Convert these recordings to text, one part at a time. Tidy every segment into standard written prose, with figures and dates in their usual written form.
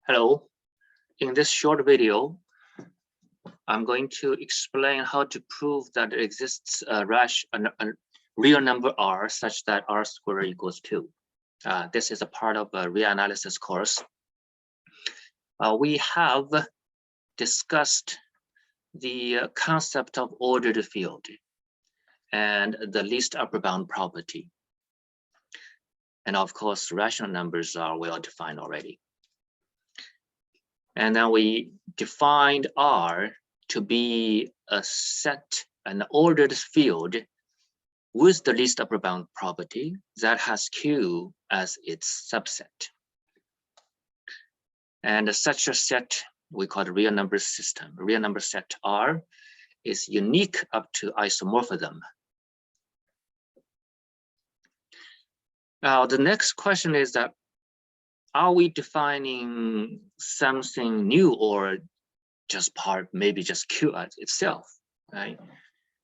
Hello, in this short video, I'm going to explain how to prove that there exists a real number R such that R squared equals 2. This is a part of a real analysis course. We have discussed the concept of ordered field and the least upper bound property. And of course, rational numbers are well defined already. And then we defined R to be a set, an ordered field with the least upper bound property that has Q as its subset. And such a set we call the real number system. Real number set R is unique up to isomorphism. Now, the next question is that, are we defining something new or just maybe just Q as itself, right?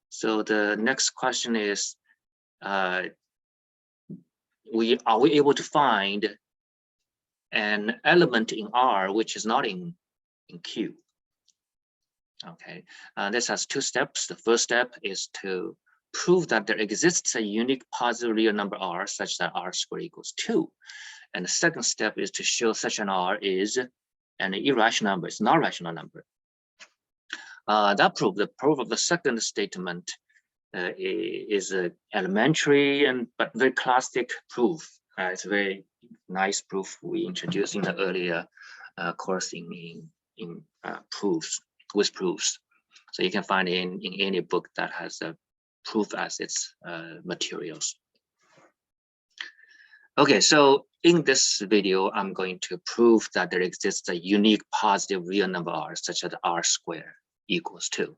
So the next question is, are we able to find an element in R which is not in Q? Okay, this has two steps. The first step is to prove that there exists a unique positive real number R such that R squared equals 2. And the second step is to show such an R is an irrational number, it's not a rational number. The proof of the second statement is an elementary but very classic proof. It's a very nice proof we introduced in the earlier course in proofs, with proofs. So you can find it in any book that has a proof as its materials. Okay, so in this video, I'm going to prove that there exists a unique positive real number R such that R squared equals 2.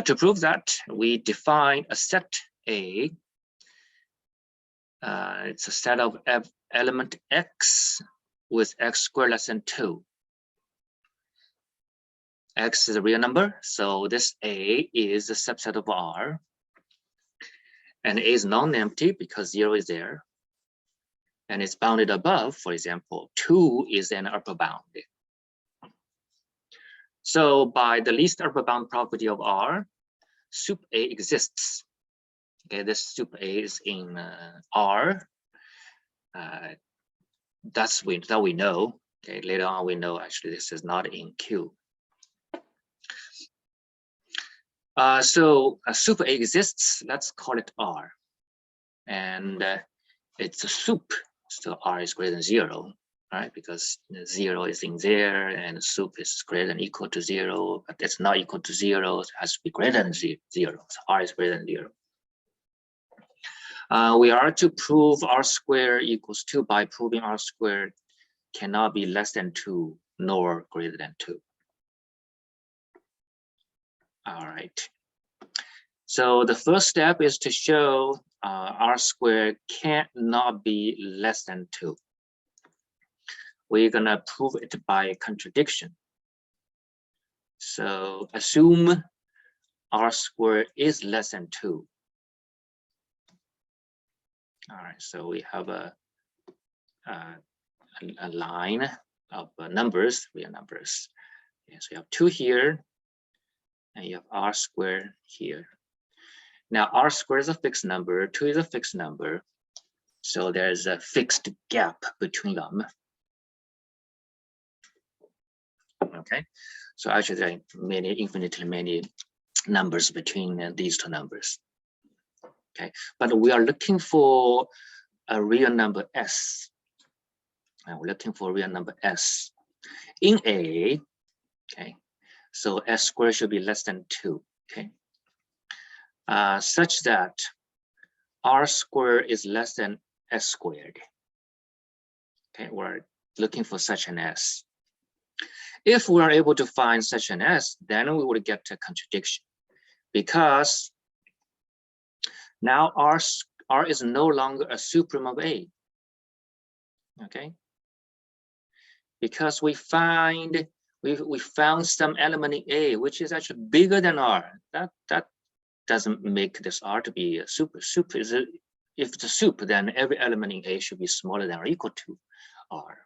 To prove that, we define a set A. It's a set of element X with X squared less than 2. X is a real number, so this A is a subset of R. And A is non-empty because 0 is there. And it's bounded above, for example, 2 is an upper bound. So by the least upper bound property of R, sup A exists. Okay, this sup A is in R. That we know. Okay, later on we know actually this is not in Q. So sup A exists, let's call it R. And it's a sup, so R is greater than 0, right? Because 0 is in there and sup is greater than equal to 0, but it's not equal to 0, it has to be greater than 0. So R is greater than 0. We are to prove R squared equals 2 by proving R squared cannot be less than 2 nor greater than 2. All right. So the first step is to show R squared cannot be less than 2. We're gonna prove it by contradiction. So assume R squared is less than 2. All right, so we have a line of numbers, real numbers. Okay, so you have 2 here, and you have R squared here. Now R squared is a fixed number, 2 is a fixed number, so there's a fixed gap between them. Okay, so actually there are infinitely many numbers between these two numbers. Okay, but we are looking for a real number S. And we're looking for a real number S in A. Okay, so S squared should be less than 2. Okay, such that R squared is less than S squared. Okay, we're looking for such an S. If we are able to find such an S, then we would get a contradiction, because now R is no longer a supreme of A. Okay, because we found some element in A which is actually bigger than R. That doesn't make this R to be a super. Sup is if it's a soup, then every element in A should be smaller than or equal to R.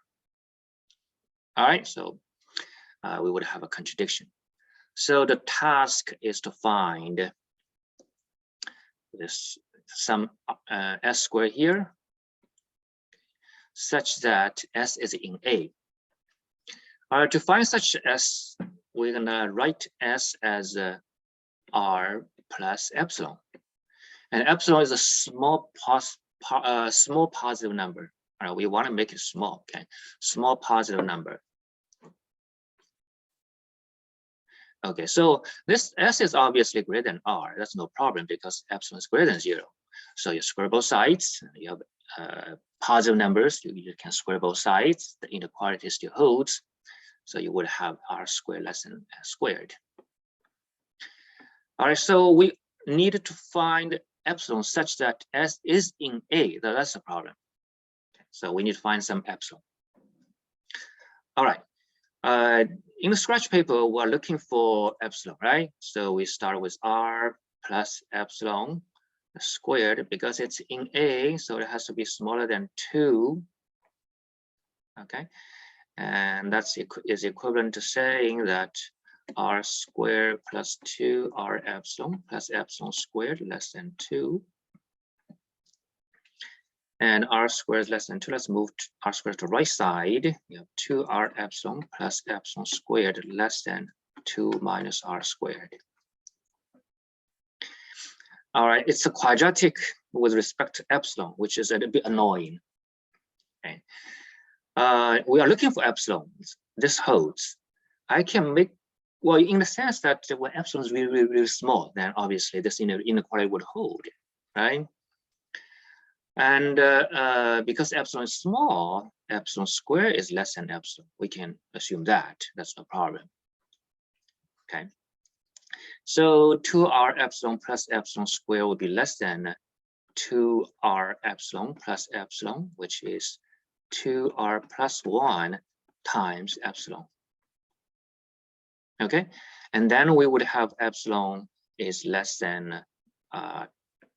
All right, so we would have a contradiction. So the task is to find this some S squared here, such that S is in A. To find such S, we're gonna write S as R plus epsilon, and epsilon is a small positive number. We want to make it small, okay? Small positive number. Okay, so this S is obviously greater than R. That's no problem because epsilon is greater than 0. So you square both sides. You have positive numbers. You can square both sides. The inequality still holds. So you would have R squared less than S squared. All right, so we needed to find epsilon such that S is in A. That's the problem. Okay, so we need to find some epsilon. All right. In the scratch paper, we're looking for epsilon, right? So we start with R plus epsilon squared because it's in A, so it has to be smaller than 2. Okay, and that's is equivalent to saying that R squared plus 2 R epsilon plus epsilon squared less than 2. And R squared is less than 2. Let's move R squared to the right side. You have 2R epsilon plus epsilon squared less than 2 minus R squared. All right, it's a quadratic with respect to epsilon, which is a bit annoying. Okay. We are looking for epsilon. This holds. I can make, well, in the sense that when epsilon is really, really small, then obviously this inequality would hold, right? And because epsilon is small, epsilon squared is less than epsilon. We can assume that. That's no problem. Okay. So 2R epsilon plus epsilon squared would be less than 2R epsilon plus epsilon, which is 2R plus 1 times epsilon. Okay. And then we would have epsilon is less than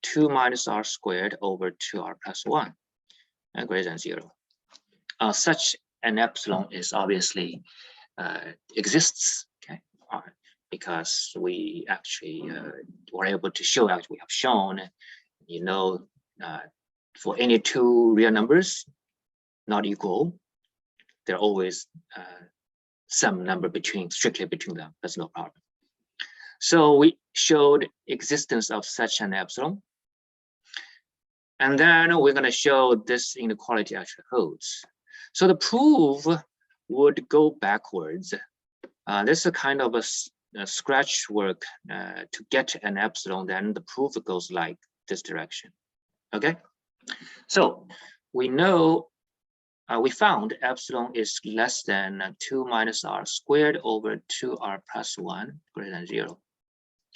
2 minus R squared over 2R plus 1 and greater than 0. Such an epsilon is obviously exists, okay, because we actually were able to show, we have shown, you know, for any two real numbers not equal, there are always some number strictly between them. That's no problem. So we showed existence of such an epsilon. And then we're going to show this inequality actually holds. So the proof would go backwards. This is a kind of a scratch work to get an epsilon. Then the proof goes like this direction. Okay. So we know we found epsilon is less than 2 minus R squared over 2R plus 1 greater than 0.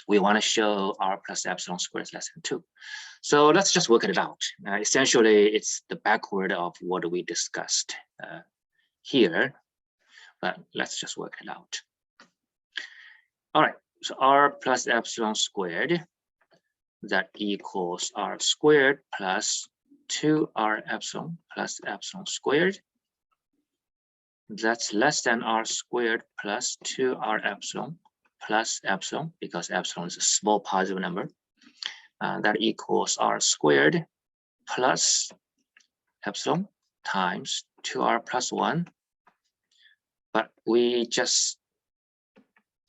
We want to show R plus epsilon squared is less than 2. So let's just work it out. Essentially, it's the backward of what we discussed here, but let's just work it out. All right, so R plus epsilon squared, that equals R squared plus 2R epsilon plus epsilon squared. That's less than R squared plus 2R epsilon plus epsilon, because epsilon is a small positive number. That equals R squared plus epsilon times 2R plus 1. But we just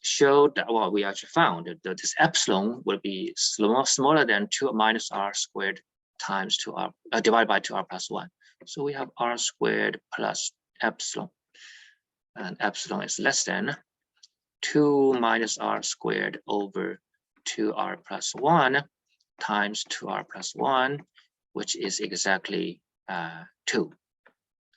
showed that, well, we actually found that this epsilon will be smaller than 2 minus R squared times 2R divided by 2R plus 1. So we have R squared plus epsilon. And epsilon is less than 2 minus R squared over 2R plus 1 times 2R plus 1, which is exactly 2.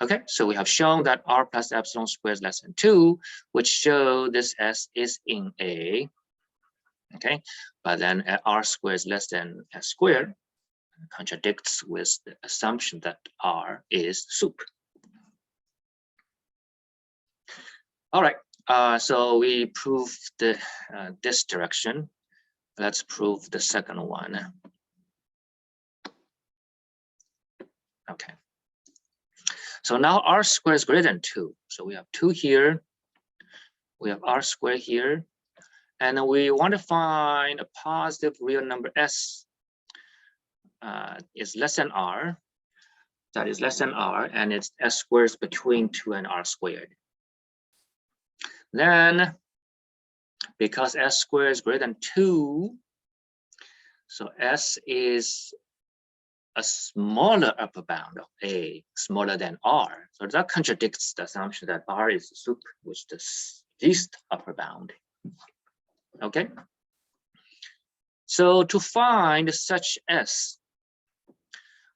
Okay, so we have shown that R plus epsilon squared is less than 2, which show this S is in A. Okay, but then R squared is less than S squared, contradicts with the assumption that R is soup. All right, so we proved this direction. Let's prove the second one. Okay. So now r squared is greater than 2. So we have 2 here. We have r squared here. And we want to find a positive real number s is less than r. That is less than r, and it's s squared is between 2 and r squared. Then, because s squared is greater than 2, so s is a smaller upper bound of a, smaller than r. So that contradicts the assumption that r is the sup, which is the least upper bound. Okay. So to find such s,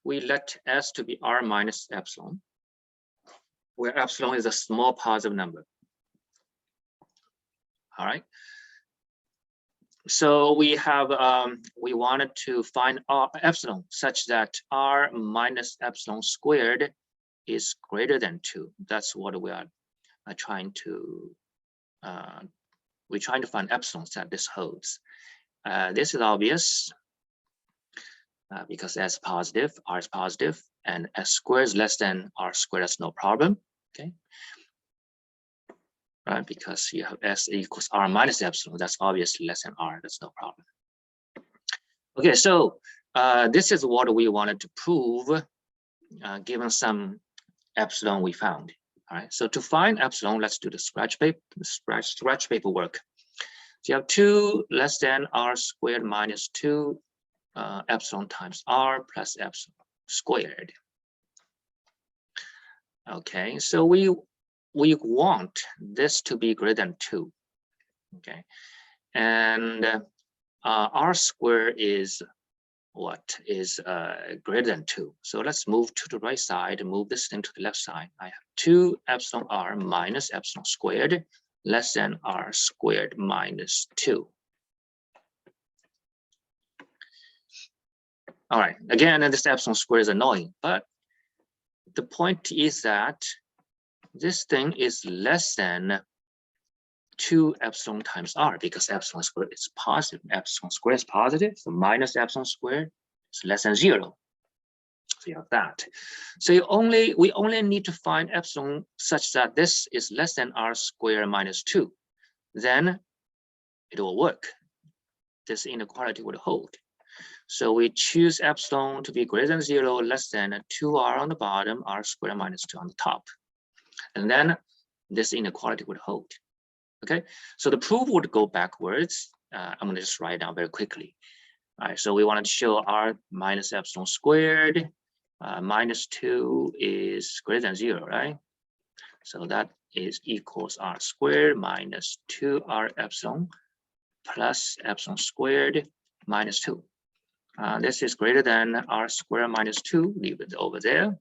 we let s to be r minus epsilon, where epsilon is a small positive number. All right. So we have we wanted to find r epsilon such that r minus epsilon squared is greater than 2. That's what we are trying to. We're trying to find epsilon that this holds. This is obvious because s positive, r is positive, and s squared is less than r squared. That's no problem. Okay. Right, because you have s equals r minus epsilon, that's obviously less than r, that's no problem. Okay, so this is what we wanted to prove given some epsilon we found. All right, so to find epsilon, let's do the scratch paper work. So you have 2 less than r squared minus 2 epsilon times r plus epsilon squared. Okay, so we want this to be greater than 2. Okay, and r squared is what is greater than 2. So let's move to the right side and move this thing to the left side. I have 2 epsilon r minus epsilon squared less than r squared minus 2. All right, again, this epsilon squared is annoying, but the point is that this thing is less than 2 epsilon times r, because epsilon squared is positive. Epsilon squared is positive, so minus epsilon squared is less than 0. So you have that. So we only need to find epsilon such that this is less than r squared minus 2. Then it will work. This inequality would hold. So we choose epsilon to be greater than 0, less than 2r on the bottom, r squared minus 2 on the top. And then this inequality would hold. Okay, so the proof would go backwards. I'm going to just write down very quickly. All right, so we wanted to show r minus epsilon squared minus 2 is greater than 0, right? So that is equals r squared minus 2r epsilon plus epsilon squared minus 2. This is greater than r squared minus 2, leave it over there.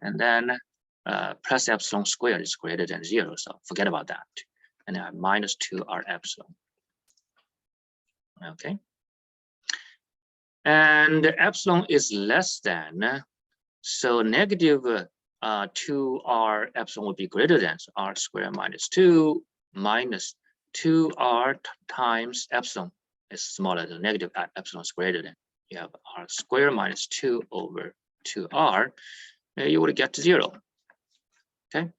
And then plus epsilon squared is greater than 0, so forget about that. And I have minus 2r epsilon. Okay. And epsilon is less than, so negative 2r epsilon would be greater than, so r squared minus 2 minus 2r times epsilon is smaller than negative epsilon is greater than. You have r squared minus 2 over 2r, you would get to 0. Okay.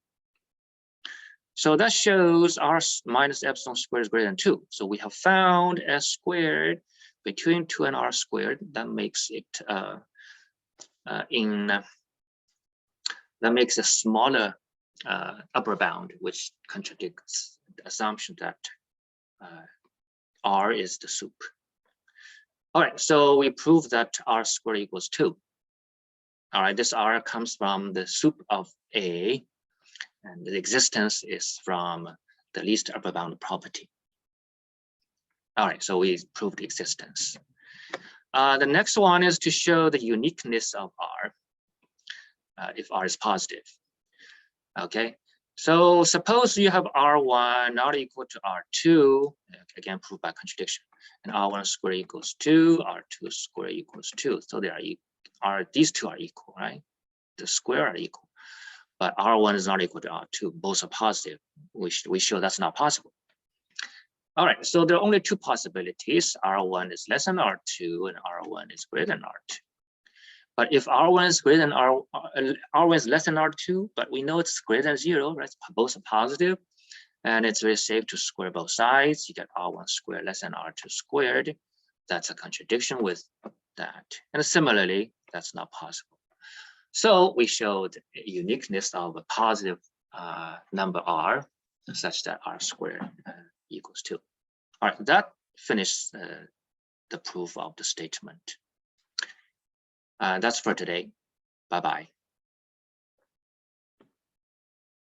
So that shows r minus epsilon squared is greater than 2. So we have found s squared between 2 and r squared. That makes it that makes a smaller upper bound, which contradicts the assumption that r is the sup. All right, so we prove that r squared equals 2. All right, this r comes from the sup of A, and the existence is from the least upper bound property. All right, so we proved existence. The next one is to show the uniqueness of r if r is positive. Okay, so suppose you have r1 not equal to r2, again proved by contradiction, and r1 squared equals 2, r2 squared equals 2. So they are these two are equal, right? The square are equal. But r1 is not equal to r2. Both are positive. We show that's not possible. All right, so there are only two possibilities. R1 is less than R2 and R1 is greater than R2. But if R1 is greater than R1 is less than R2, but we know it's greater than 0, right? Both are positive, and it's very safe to square both sides. You get R1 squared less than R2 squared. That's a contradiction with that. And similarly, that's not possible. So we showed a uniqueness of a positive number R such that R squared equals 2. All right, that finished the proof of the statement. That's for today. Bye-bye.